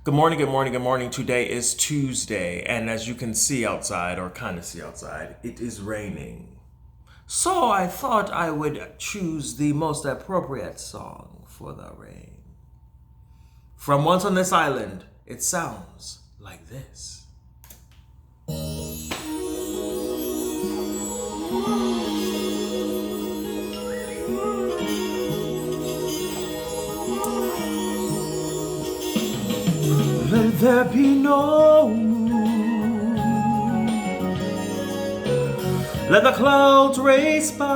Good morning, good morning, good morning. Today is Tuesday, and as you can see outside, or kind of see outside, it is raining. So I thought I would choose the most appropriate song for the rain. From Once on This Island, it sounds like this. Let there be no moon. Let the clouds race by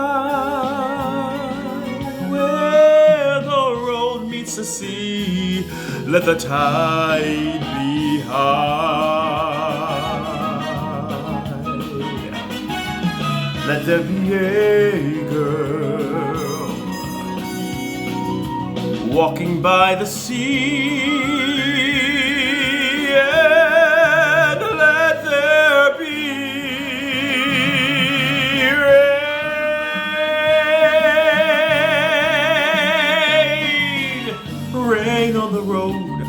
where the road meets the sea. Let the tide be high. Let there be a girl walking by the sea. And let there be rain. Rain on the road,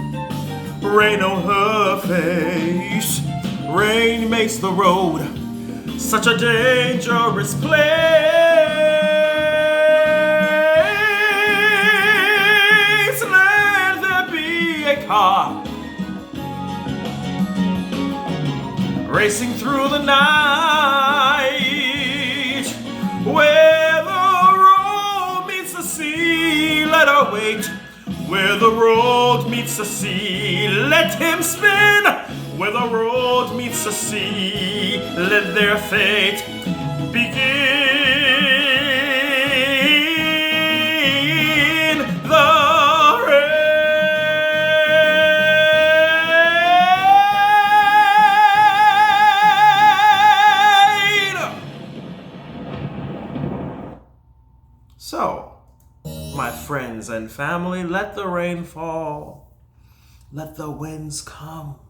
rain on her face. Rain makes the road such a dangerous place. Let there be a car racing through the night, where the road meets the sea. Let her wait. Where the road meets the sea, let him spin. Where the road meets the sea, let their fate begin. The So, my friends and family, let the rain fall. Let the winds come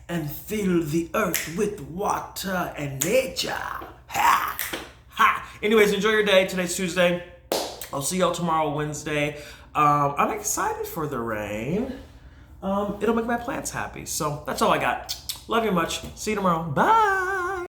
and fill the earth with water and nature. Ha! Ha! Anyways, enjoy your day. Today's Tuesday. I'll see y'all tomorrow, Wednesday. I'm excited for the rain. It'll make my plants happy. So that's all I got. Love you much. See you tomorrow. Bye!